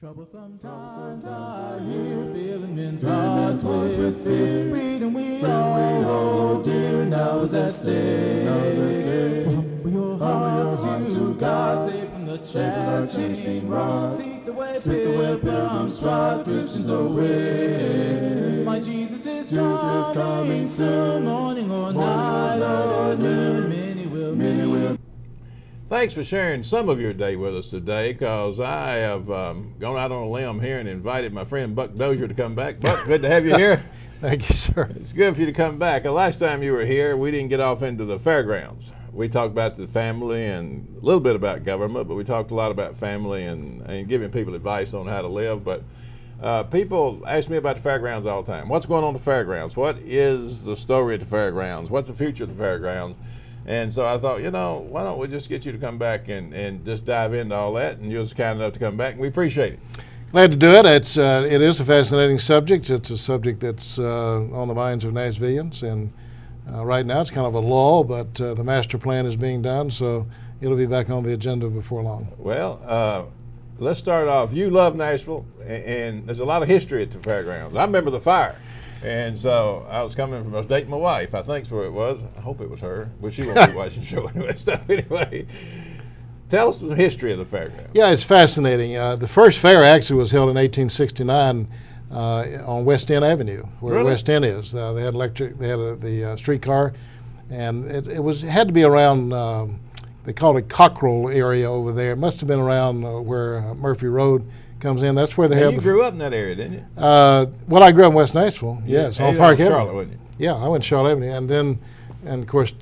Troublesome times are here, feeling in touch with fear. Freedom we all dear, now is at stake. Humble your heart to God, save from the chastening rod. Seek the way pilgrims trod, Christians away. My Jesus is coming soon, morning or night or noon. Many will. Thanks for sharing some of your day with us today, because I have gone out on a limb here and invited my friend Buck Dozier to come back. Buck, good to have you here. Thank you, sir. It's good for you to come back. The last time you were here, we didn't get off into the fairgrounds. We talked about the family and a little bit about government, but we talked a lot about family and giving people advice on how to live. But people ask me about the fairgrounds all the time. What's going on at the fairgrounds? What is the story at the fairgrounds? What's the future of the fairgrounds? And so I thought, why don't we just get you to come back and just dive into all that, and you was kind enough to come back, and we appreciate it. Glad to do it. It is a fascinating subject. It's a subject that's on the minds of Nashvillians, and right now it's kind of a lull, but the master plan is being done, so it'll be back on the agenda before long. Well, let's start off. You love Nashville, and there's a lot of history at the fairgrounds. I remember the fire. And so I was dating my wife, I think is where it was. I hope it was her, but she won't be watching the show anyway. Stuff anyway. Tell us the history of the fairground. Yeah, it's fascinating. The first fair actually was held in 1869 on West End Avenue, where Really? West End is. They had the streetcar, and it had to be around. They called it Cockrell area over there. It must have been around where Murphy Road comes in. That's where they have. You grew up in that area, didn't you? Well, I grew up in West Nashville. Yes, on Park Avenue. Charlotte, wasn't you? Yeah, I went to Charlotte Avenue, and of course,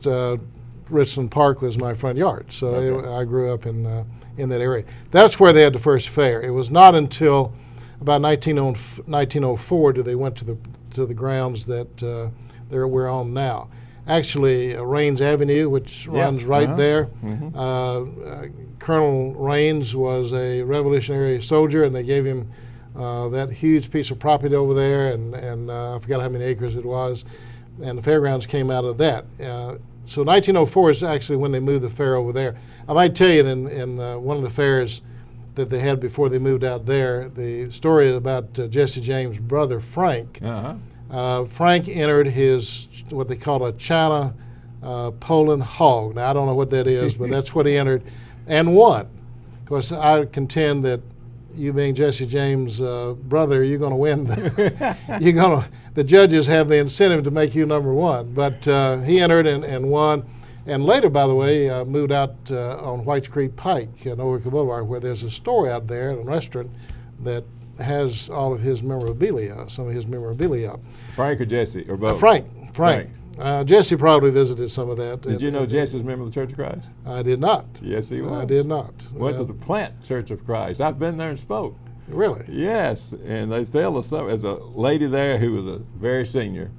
Richland Park was my front yard. So Okay. I grew up in that area. That's where they had the first fair. It was not until about 1904 did they went to the grounds that we're on now. Actually, Raines Avenue, which runs right there. Mm-hmm. Colonel Raines was a Revolutionary soldier, and they gave him that huge piece of property over there, and I forgot how many acres it was, and the fairgrounds came out of that. So 1904 is actually when they moved the fair over there. I might tell you in one of the fairs that they had before they moved out there, the story about Jesse James' brother, Frank. Frank entered his, what they call a China Poland hog. Now, I don't know what that is, but that's what he entered and won. Of course, I contend that you being Jesse James' brother, you're going to win. The judges have the incentive to make you number one. But he entered and won. And later, by the way, moved out on Whites Creek Pike at Overcook Boulevard, where there's a store out there, a restaurant, that has all of his memorabilia, some of his memorabilia. Frank or Jesse, or both? Frank. Jesse probably visited some of that. Did you know Jesse's a member of the Church of Christ? I did not. Yes, he was. I did not. Went to the Plant Church of Christ. I've been there and spoke. Really? Yes, and they tell us there's a lady there who was a very senior,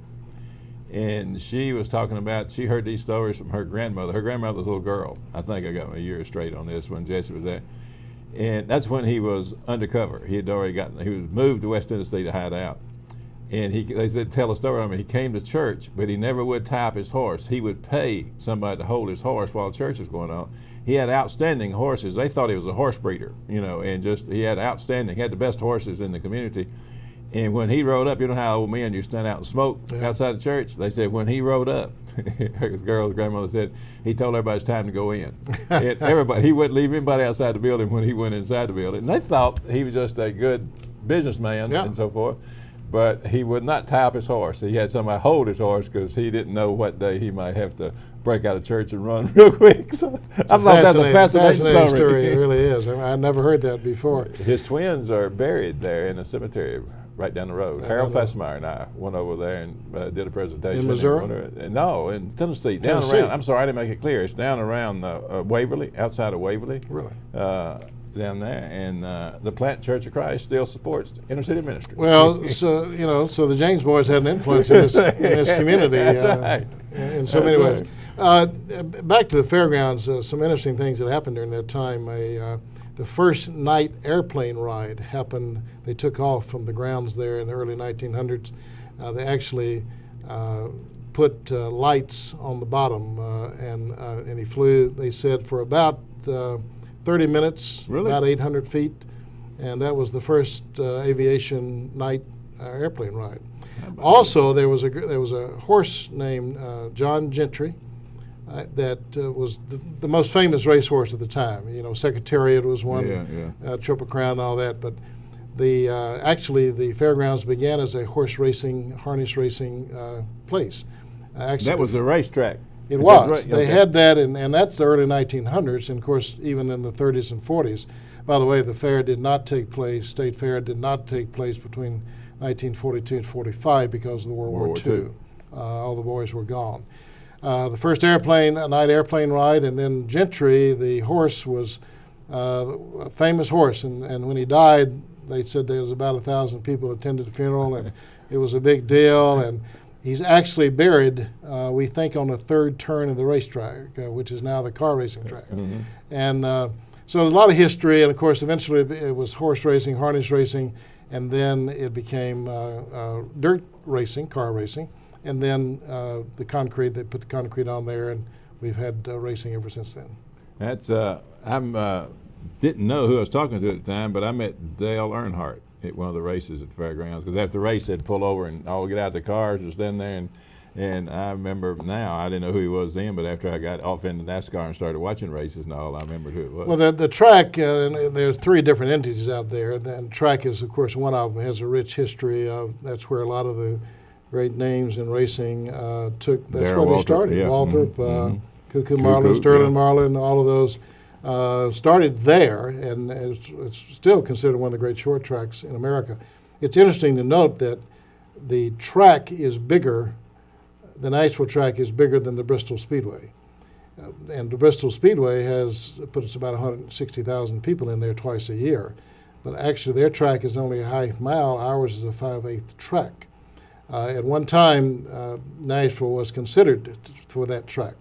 and she was talking about, she heard these stories from her grandmother. Her grandmother was a little girl. I think I got my years straight on this when Jesse was there. And that's when he was undercover. He was moved to West Tennessee to hide out. And they said, tell a story on him. He came to church, but he never would tie up his horse. He would pay somebody to hold his horse while church was going on. He had outstanding horses. They thought he was a horse breeder, and he had the best horses in the community. And when he rode up, you know how old men, you stand out and smoke outside the church? They said when he rode up, his grandmother said, he told everybody it's time to go in. He wouldn't leave anybody outside the building when he went inside the building. And they thought he was just a good businessman and so forth. But he would not tie up his horse. He had somebody hold his horse because he didn't know what day he might have to break out of church and run real quick. So I thought that's a fascinating story. It really is. I'd never heard that before. His twins are buried there in a cemetery right down the road. Harold Fessmeyer and I went over there and did a presentation. In Missouri? No, in Tennessee. Down around. I'm sorry, I didn't make it clear. It's down around Waverly, outside of Waverly. Really? Down there, and the Plant Church of Christ still supports inner city ministry. Well, so the James boys had an influence in this community. That's right. In so many ways. Back to the fairgrounds, some interesting things that happened during that time. The first night airplane ride happened. They took off from the grounds there in the early 1900s. They actually put lights on the bottom, and he flew, they said, for about 30 minutes, Really? about 800 feet, and that was the first aviation night airplane ride. Also, there was a horse named John Gentry that was the most famous racehorse at the time. You know, Secretariat was one, Triple Crown, and all that. But actually the fairgrounds began as a horse racing, harness racing place. That was a racetrack. It was. They had that, and that's the early 1900s, and of course even in the 30s and 40s. By the way, the fair did not take place, State Fair did not take place between 1942 and 45 because of the World War II. All the boys were gone. The first airplane, a night airplane ride, and then Gentry, the horse, was a famous horse, and when he died, they said there was about 1,000 people attended the funeral, and it was a big deal. And he's actually buried, we think, on the third turn of the racetrack, which is now the car racing track. And so there's a lot of history, and of course, eventually it was horse racing, harness racing, and then it became dirt racing, car racing, and then the concrete. They put the concrete on there, and we've had racing ever since then. That's didn't know who I was talking to at the time, but I met Dale Earnhardt at one of the races at the fairgrounds, because after the race they'd pull over and all get out of the cars and stand there, and I remember now, I didn't know who he was then, but after I got off into NASCAR and started watching races and all, I remembered who it was. Well, the track, and there's 3 different entities out there, and track is, of course, one of them, has a rich history of, that's where a lot of the great names in racing that's where they started. Yeah. Walthrop, Cuckoo Marlin, Sterling Marlin, all of those started there, and it's still considered one of the great short tracks in America. It's interesting to note that the track is bigger, the Nashville track is bigger than the Bristol Speedway. And the Bristol Speedway puts about 160,000 people in there twice a year. But actually their track is only a half mile, ours is a 5/8 track. At one time, Nashville was considered for that track.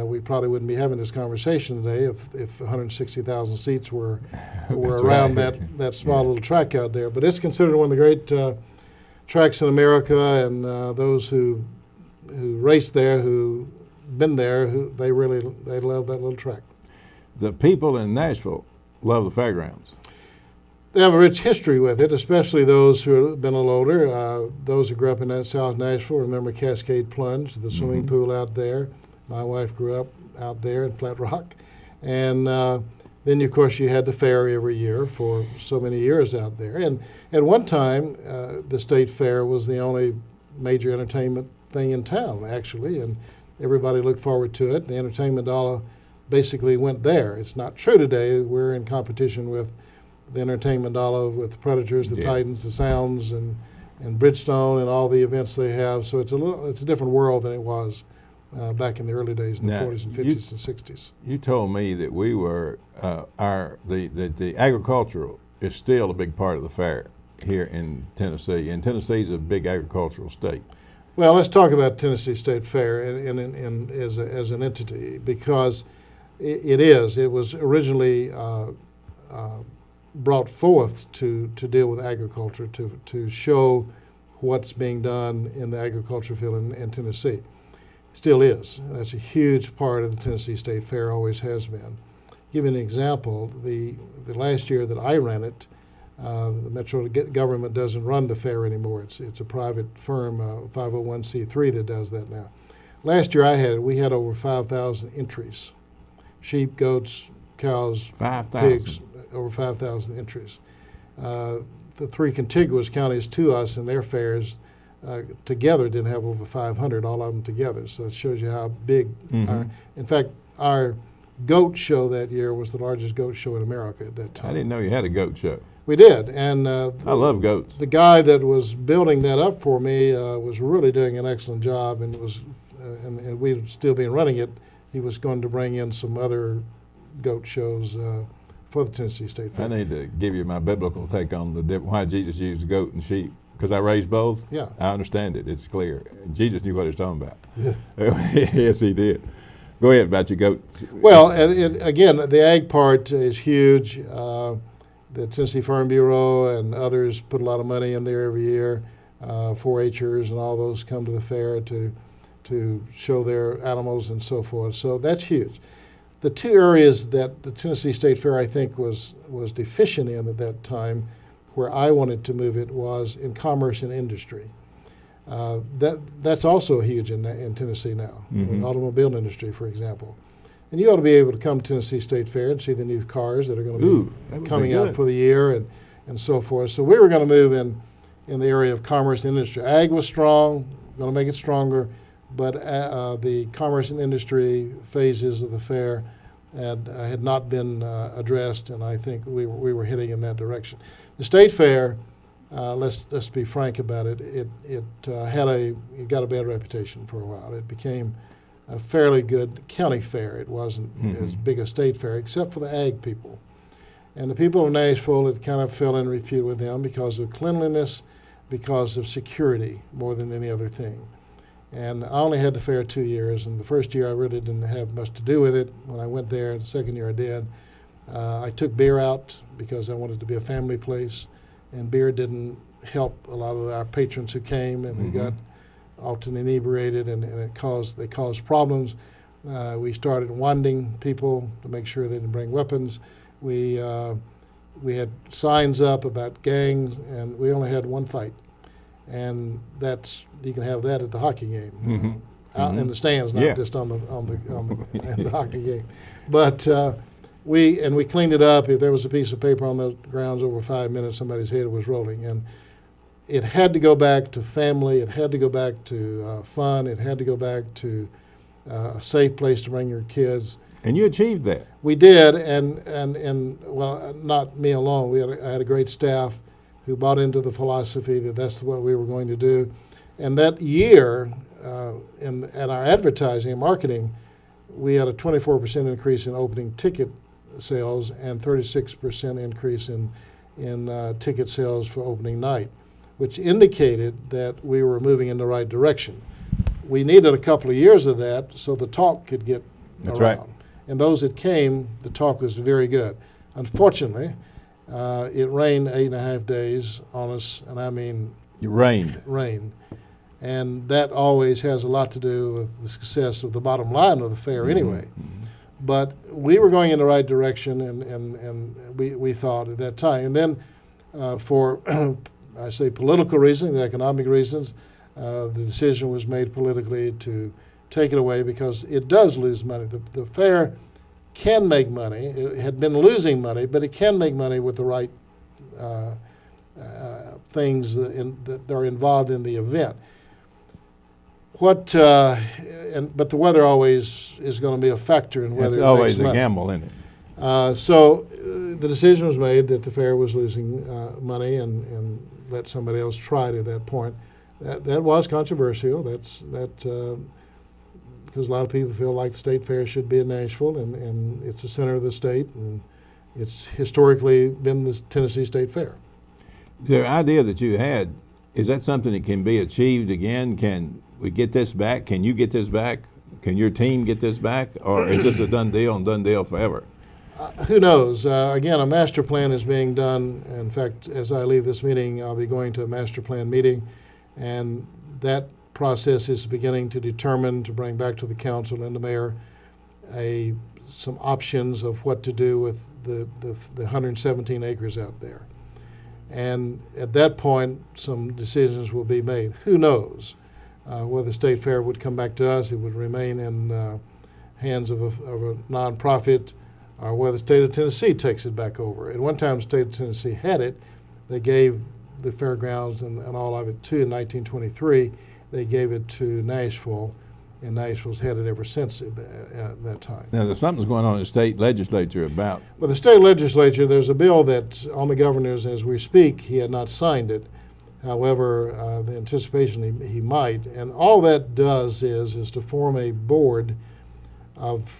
We probably wouldn't be having this conversation today if 160,000 seats were around that small little track out there. But it's considered one of the great tracks in America, and those who race there, who been there, they love that little track. The people in Nashville love the fairgrounds. They have a rich history with it, especially those who have been a little older. Those who grew up in South Nashville remember Cascade Plunge, the swimming pool out there. My wife grew up out there in Flat Rock. And then, of course, you had the fair every year for so many years out there. And at one time, the State Fair was the only major entertainment thing in town, actually, and everybody looked forward to it. The entertainment dollar basically went there. It's not true today. We're in competition with the entertainment dollar, with the Predators, the Titans, the Sounds, and Bridgestone, and all the events they have. So it's a different world than it was back in the early days, in the 40s and 50s and 60s. You told me that we were the agricultural is still a big part of the fair here in Tennessee, and Tennessee is a big agricultural state. Well, let's talk about Tennessee State Fair as an entity, because it is. It was originally brought forth to deal with agriculture, to show what's being done in the agriculture field in Tennessee. Still is. That's a huge part of the Tennessee State Fair, always has been. Give you an example, the last year that I ran it, the Metro government doesn't run the fair anymore. It's a private firm, 501c3 that does that now. Last year we had over 5,000 entries. Sheep, goats, cows, pigs, over 5,000 entries. The 3 contiguous counties to us and their fairs together didn't have over 500, all of them together. So it shows you how big. In fact, our goat show that year was the largest goat show in America at that time. I didn't know you had a goat show. We did, and I love goats. The guy that was building that up for me was really doing an excellent job, and and we'd still been running it. He was going to bring in some other goat shows for the Tennessee State Fair. I need to give you my biblical take on why Jesus used goat and sheep, because I raised both. Yeah, I understand it. It's clear. Jesus knew what he was talking about. Yeah. Yes, he did. Go ahead about your goats. Well, again, the ag part is huge. The Tennessee Farm Bureau and others put a lot of money in there every year. 4-H'ers and all those come to the fair to show their animals and so forth. So that's huge. the two areas that the Tennessee State Fair, I think, was deficient in at that time, where I wanted to move it, was in commerce and industry. That's also huge in Tennessee now, in the automobile industry, for example. And you ought to be able to come to Tennessee State Fair and see the new cars that are going to be coming out for the year and so forth. So we were going to move in the area of commerce and industry. Ag was strong, going to make it stronger, but the commerce and industry phases of the fair had not been addressed, and I think we were heading in that direction. The State Fair, let's be frank about it, it got a bad reputation for a while. It became a fairly good county fair. It wasn't as big a state fair, except for the ag people. And the people of Nashville, it kind of fell in repute with them because of cleanliness, because of security, more than any other thing. And I only had the fair 2 years, and the first year I really didn't have much to do with it. When I went there, the second year I did. I took beer out because I wanted it to be a family place, and beer didn't help a lot of our patrons who came, and they got often inebriated, and they caused problems. We started wanding people to make sure they didn't bring weapons. We had signs up about gangs, and we only had one fight. And you can have that at the hockey game, out in the stands, not just on the hockey game. But we cleaned it up. If there was a piece of paper on the grounds over 5 minutes, somebody's head was rolling. And it had to go back to family. It had to go back to fun. It had to go back to a safe place to bring your kids. And you achieved that. We did, and well, not me alone. I had a great staff who bought into the philosophy that that's what we were going to do. And that year, at our advertising and marketing, we had a 24% increase in opening ticket sales and 36% increase in ticket sales for opening night, which indicated that we were moving in the right direction. We needed a couple of years of that so the talk could get That's around. right. And those that came, the talk was very good. Unfortunately, it rained 8.5 days on us, and I mean It rained. rain. And that always has a lot to do with the success of the bottom line of the fair anyway. But we were going in the right direction, and we thought at that time. And then for, I say political reasons, economic reasons, the decision was made politically to take it away because it does lose money. The fair can make money. It had been losing money, but it can make money with the right things that are involved in the event. But the weather always is going to be a factor in whether It's always it makes a money. gamble, isn't it? So the decision was made that the fair was losing money and let somebody else try it at that point. That was controversial. Because a lot of people feel like the state fair should be in Nashville, and it's the center of the state, and it's historically been the Tennessee State Fair. The idea that you had, is that something that can be achieved again? Can we get this back? Can you get this back? Can your team get this back? Or is this a done deal and done deal forever? Who knows? Again, a master plan is being done. In fact, as I leave this meeting, I'll be going to a master plan meeting, and that process is beginning to determine, to bring back to the council and the mayor, some options of what to do with the 117 acres out there. And at that point, some decisions will be made. Who knows whether the State Fair would come back to us, it would remain in hands of a nonprofit, or whether the state of Tennessee takes it back over. At one time, the state of Tennessee had it. They gave the fairgrounds and all of it in 1923. They gave it to Nashville, and Nashville's had it ever since at that time. Now, there's something's going on in the state legislature about. Well, the state legislature, there's a bill that's on the governor's as we speak. He had not signed it. However, the anticipation he might. And all that does is to form a board of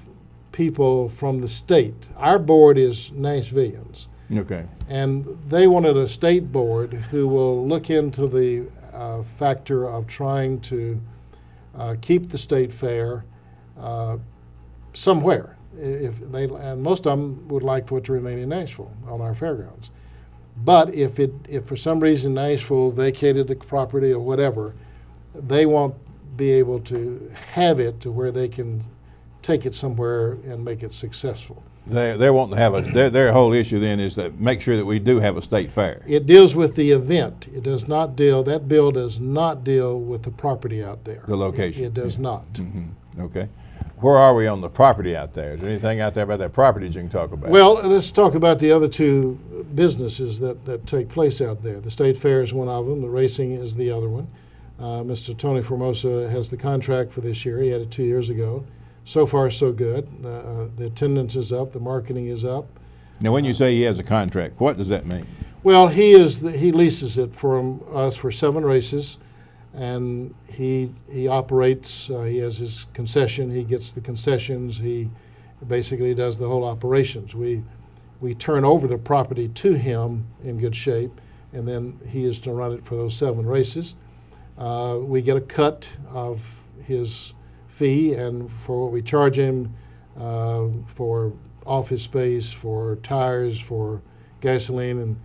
people from the state. Our board is Nashvillians. Okay. And they wanted a state board who will look into the factor of trying to keep the state fair somewhere. And most of them would like for it to remain in Nashville on our fairgrounds. But if for some reason Nashville vacated the property or whatever, they won't be able to have it to where they can take it somewhere and make it successful. They're wanting to have their whole issue then is to make sure that we do have a state fair. It deals with the event. It does not deal, that bill does not deal with the property out there. The location. It does not. Okay. Where are we on the property out there? Is there anything out there about that property that you can talk about? Well, let's talk about the other two businesses that take place out there. The state fair is one of them. The racing is the other one. Mr. Tony Formosa has the contract for this year. He had it 2 years ago. So far, so good. The attendance is up. The marketing is up. Now, when you say he has a contract, what does that mean? Well, he leases it from us for 7 races, and he operates. He has his concession. He gets the concessions. He basically does the whole operations. We turn over the property to him in good shape, and then he is to run it for those 7 races. We get a cut of his fee and for what we charge him for office space, for tires, for gasoline, and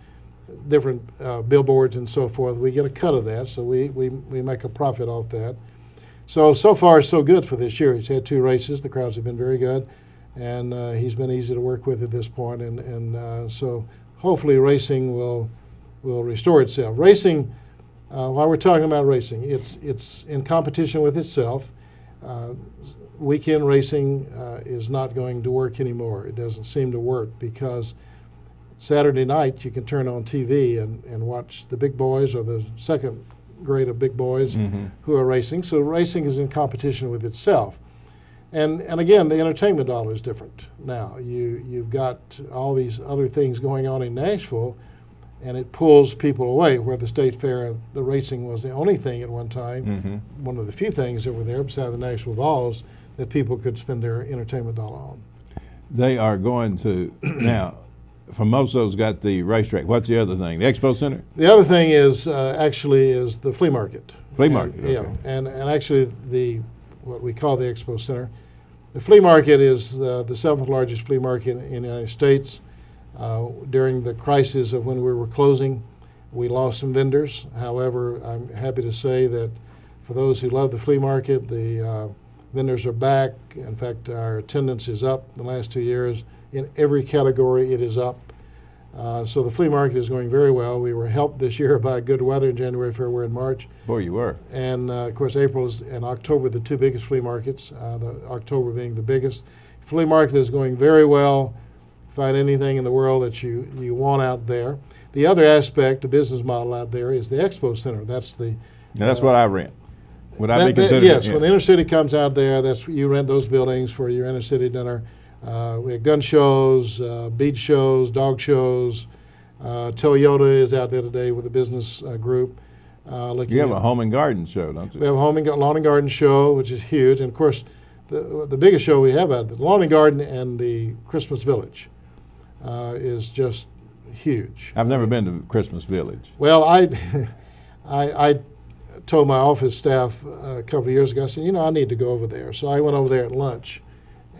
different billboards and so forth. We get a cut of that, so we make a profit off that. So far, so good for this year. He's had 2 races. The crowds have been very good, and he's been easy to work with at this point. And so hopefully racing will restore itself. Racing, while we're talking about racing, it's in competition with itself. Weekend racing is not going to work anymore. It doesn't seem to work because Saturday night you can turn on TV and watch the big boys or the second grade of big boys who are racing. So racing is in competition with itself. And again, the entertainment dollar is different now. You've got all these other things going on in Nashville, and it pulls people away, where the state fair, the racing was the only thing at one time, one of the few things that were there beside the Nashville Vols that people could spend their entertainment dollar on. They are going to, now, Formosa's got the racetrack. What's the other thing? The Expo Center? The other thing is actually is the flea market. Flea market, okay. Yeah, and actually what we call the Expo Center. The flea market is the 7th largest flea market in the United States. During the crisis of when we were closing, we lost some vendors. However, I'm happy to say that for those who love the flea market, the vendors are back. In fact, our attendance is up the last 2 years. In every category, it is up. So the flea market is going very well. We were helped this year by good weather in January, February, and March. Boy, you were. And of course, April and October, the 2 biggest flea markets, the October being the biggest. Flea market is going very well. Find anything in the world that you want out there. The other aspect, the business model out there, is the Expo Center. That's the. Now that's what I rent. Would I be considered? Yes, yeah. When the inner city comes out there, you rent those buildings for your inner city dinner. We have gun shows, beach shows, dog shows. Toyota is out there today with a business group. You have a home and garden show, don't you? We have a lawn and garden show, which is huge. And of course, the biggest show we have out there, the lawn and garden and the Christmas Village. Is just huge. I've never been to Christmas Village. Well, I told my office staff a couple of years ago, I said, I need to go over there. So I went over there at lunch,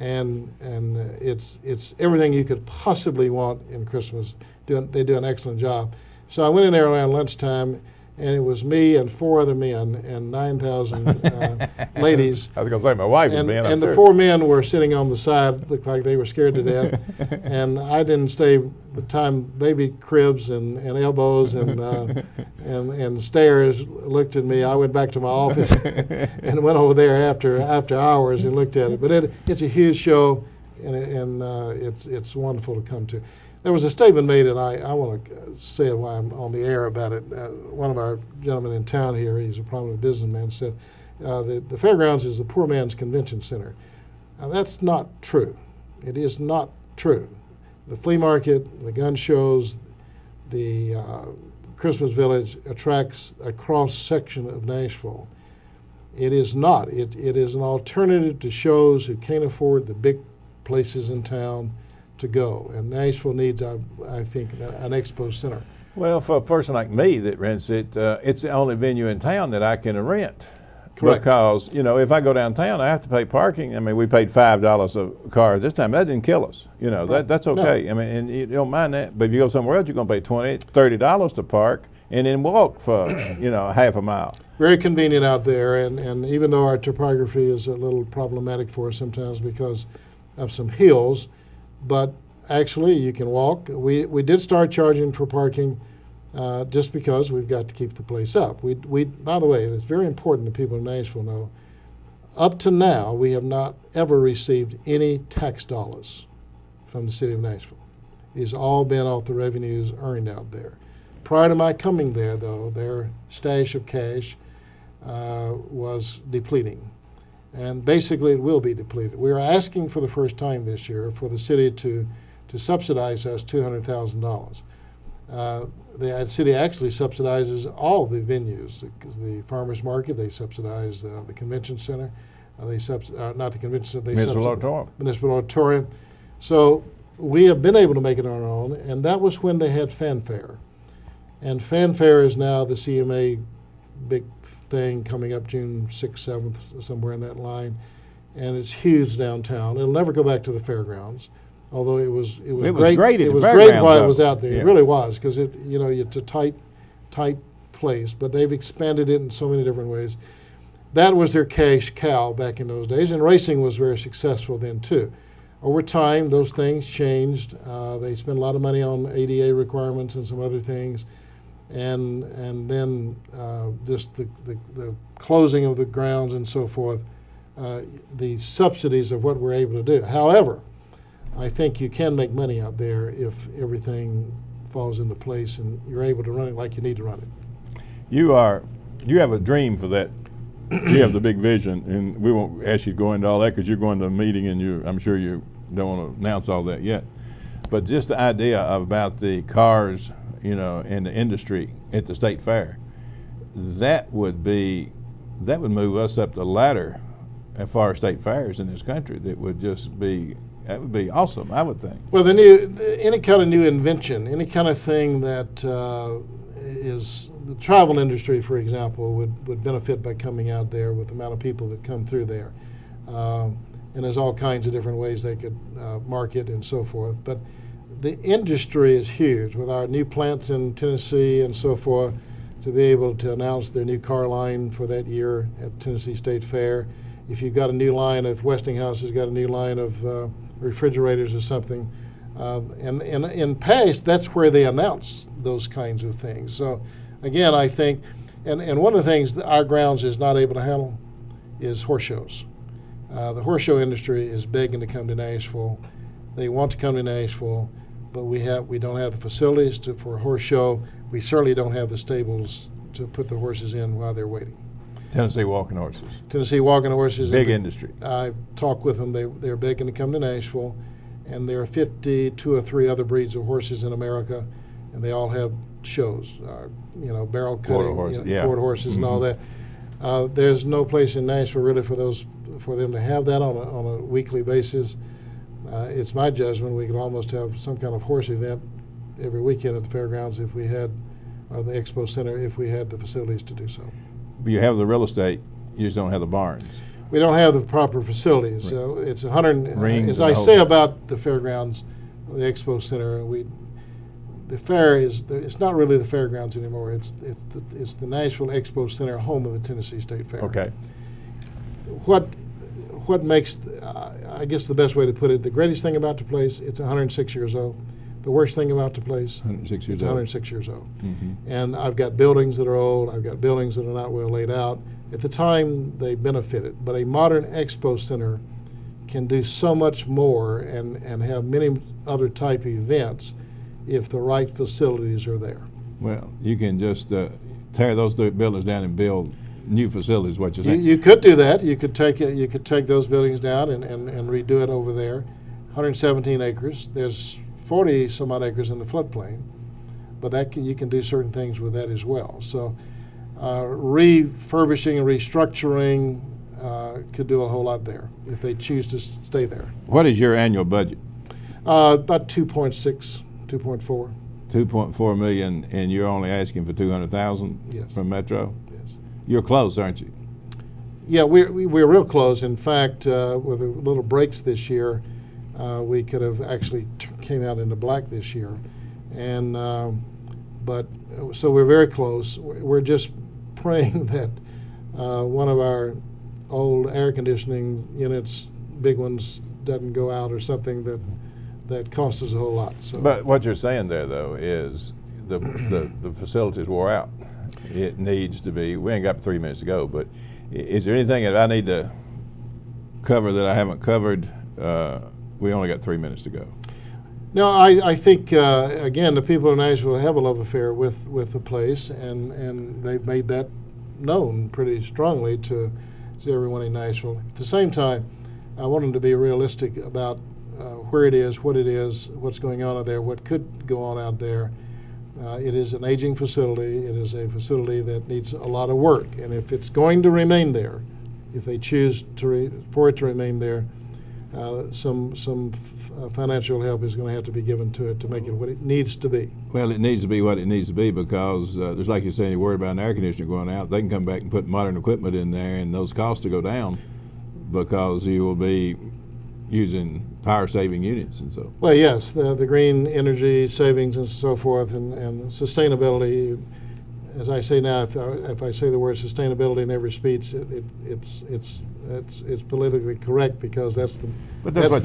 and it's everything you could possibly want in Christmas. They do an excellent job. So I went in there around lunchtime, and it was me and 4 other men and 9,000 ladies. I was going to say, my wife is being And the 4 men were sitting on the side, looked like they were scared to death. And I didn't stay with time, baby cribs and elbows and stares looked at me. I went back to my office and went over there after hours and looked at it. But it's a huge show, and it's wonderful to come to. There was a statement made, and I want to say it while I'm on the air about it. One of our gentlemen in town here, he's a prominent businessman, said the Fairgrounds is the poor man's convention center. Now, that's not true. It is not true. The flea market, the gun shows, the Christmas Village attracts a cross-section of Nashville. It is not. It is an alternative to shows who can't afford the big places in town to go, and Nashville needs, I think, an expo center. Well, for a person like me that rents it, it's the only venue in town that I can rent. Correct. Because, if I go downtown, I have to pay parking. I mean, we paid $5 a car this time. That didn't kill us. Right. That's okay. No. I mean, and you don't mind that. But if you go somewhere else, you're going to pay $20, $30 to park, and then walk for half a mile. Very convenient out there, and even though our topography is a little problematic for us sometimes because of some hills, but actually you can walk. We did start charging for parking just because we've got to keep the place up. We by the way, it's very important that people in Nashville know, up to now we have not ever received any tax dollars from the city of Nashville. It's all been off the revenues earned out there. Prior to my coming there, though, their stash of cash was depleting. And basically it will be depleted. We are asking for the first time this year for the city to subsidize us $200,000. The city actually subsidizes all the venues, the farmers market, they subsidize the convention center, they subsidize, not the convention center, they subsidize municipal auditorium. So we have been able to make it on our own, and that was when they had fanfare. And fanfare is now the CMA big thing coming up June 6th, 7th, somewhere in that line, and it's huge downtown. It'll never go back to the fairgrounds, although it was great. It was great while it was out there. Yeah. It really was, because it's a tight place, but they've expanded it in so many different ways. That was their cash cow back in those days, and racing was very successful then too. Over time, those things changed. They spent a lot of money on ADA requirements and some other things. And then just the closing of the grounds and so forth, the subsidies of what we're able to do. However, I think you can make money out there if everything falls into place and you're able to run it like you need to run it. You have a dream for that. You have the big vision, and we won't ask you to go into all that because you're going to a meeting and I'm sure you don't want to announce all that yet. But just the idea about the cars, in the industry at the state fair, that would move us up the ladder as far as state fairs in this country. That would be awesome, I would think. Well, any kind of new invention, any kind of thing that is the travel industry, for example, would benefit by coming out there with the amount of people that come through there. And there's all kinds of different ways they could market and so forth. But the industry is huge with our new plants in Tennessee and so forth, to be able to announce their new car line for that year at the Tennessee State Fair. If you've got a new line, if Westinghouse has got a new line of refrigerators or something, and in past, that's where they announce those kinds of things. So again, I think, and one of the things that our grounds is not able to handle is horse shows. The horse show industry is begging to come to Nashville. They want to come to Nashville, but we don't have the facilities for a horse show. We certainly don't have the stables to put the horses in while they're waiting. Tennessee walking horses. Tennessee walking horses. Big industry. I talked with them. They're begging to come to Nashville, and there are 52 or 3 other breeds of horses in America, and they all have shows. Barrel cutting, quarter horses, quarter horses, and all that. There's no place in Nashville really for them to have that on a weekly basis. It's my judgment we could almost have some kind of horse event every weekend at the fairgrounds if we had, or the expo center, if we had the facilities to do so. But you have the real estate, you just don't have the barns. We don't have the proper facilities. Right. So it's 100, Rings as I say about the fairgrounds, the expo center, the fair it's not really the fairgrounds anymore. It's the Nashville Expo Center, home of the Tennessee State Fair. Okay. What makes, I guess the best way to put it, the greatest thing about the place, it's 106 years old. The worst thing about the place, 106 years it's old. 106 years old. Mm-hmm. And I've got buildings that are old. I've got buildings that are not well laid out. At the time, they benefited. But a modern expo center can do so much more and have many other type of events if the right facilities are there. Well, you can just tear those 3 buildings down and build new facilities, what you're saying. You could do that. You could take those buildings down and redo it over there. 117 acres. There's 40 some odd acres in the floodplain, but you can do certain things with that as well. So refurbishing and restructuring could do a whole lot there if they choose to stay there. What is your annual budget? About 2.6, 2.4. 2.4 million, and you're only asking for 200,000 Yes. from Metro? Yes. You're close, aren't you? Yeah, we're real close. In fact, with a little breaks this year, we could have actually came out into black this year, and but so we're very close. We're just praying that one of our old air conditioning units, big ones, doesn't go out or something that costs us a whole lot. So. But what you're saying there, though, is the facility's wore out. It needs to be. We ain't got 3 minutes to go, but is there anything that I need to cover that I haven't covered? We only got 3 minutes to go. No, I think again the people of Nashville have a love affair with the place, and they've made that known pretty strongly to everyone in Nashville. At the same time, I want them to be realistic about where it is, what's going on out there, what could go on out there. It is an aging facility. It is a facility that needs a lot of work, and if it's going to remain there, if they choose for it to remain there, some financial help is going to have to be given to it to make it what it needs to be. Well, it needs to be what it needs to be because there's, like you're saying, you're worried about an air conditioner going out. They can come back and put modern equipment in there, and those costs will go down because you will be using power-saving units and so. Well, yes, the green energy savings and so forth, and sustainability. As I say now, if I say the word sustainability in every speech, it's politically correct because that's the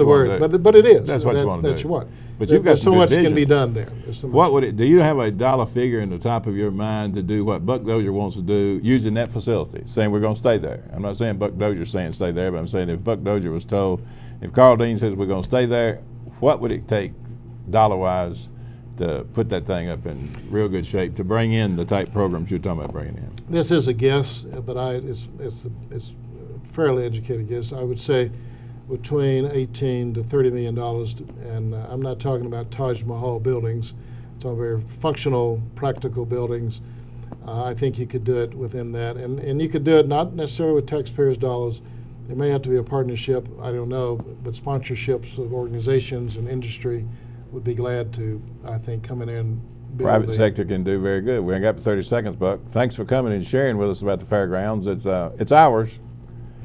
word. But it is. That's what you want to do. What. But you've got so much vision. can be done there. What would it? Do you have a dollar figure in the top of your mind to do what Buck Dozier wants to do using that facility? Saying we're going to stay there. I'm not saying Buck Dozier's saying stay there, but I'm saying if Buck Dozier was told, if Carl Dean says we're going to stay there, what would it take dollar-wise to put that thing up in real good shape to bring in the type programs you're talking about bringing in? This is a guess, but it's a fairly educated guess. I would say between $18 to $30 million, and I'm not talking about Taj Mahal buildings. I'm talking very functional, practical buildings. I think you could do it within that, and you could do it not necessarily with taxpayers' dollars. There may have to be a partnership, I don't know, but sponsorships of organizations and industry would be glad to, I think, come in and build. Private sector can do very good. We ain't got 30 seconds, Buck. Thanks for coming and sharing with us about the fairgrounds. It's ours,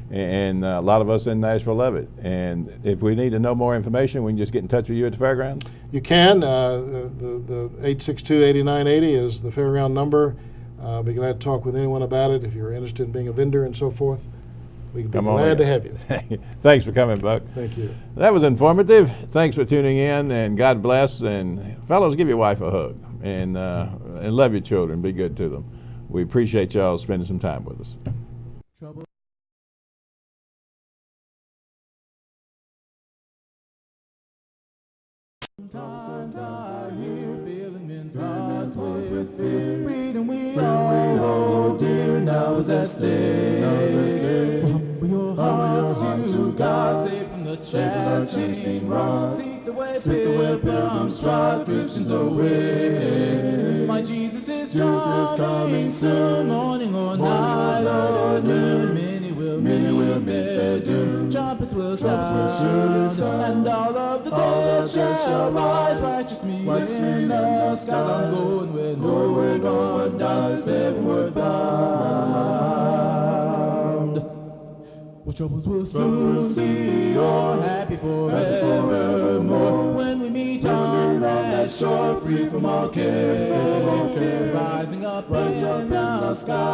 and a lot of us in Nashville love it. And if we need to know more information, we can just get in touch with you at the fairgrounds? You can. The 862-8980 is the fairground number. I'll be glad to talk with anyone about it if you're interested in being a vendor and so forth. We'd be glad to have you. Thanks for coming, Buck. Thank you. That was informative. Thanks for tuning in, and God bless. And fellows, give your wife a hug, and love your children. Be good to them. We appreciate y'all spending some time with us. Sometimes I hear feeling in touch with fear. Freedom we all hold dear now is at stake. Humble your hearts to God, safe from the chastening rod. Seek the way pilgrims trod, Christians away. My Jesus is coming soon, morning or night or noon. Many will meet their doom. Trumpets will sound, and all of the dead shall rise. Righteous me in the skies. I'm going where no one dies, heavenward bound. Well, troubles will soon be o'er, happy forevermore. When we meet on that shore, free from all care, rising up in the sky.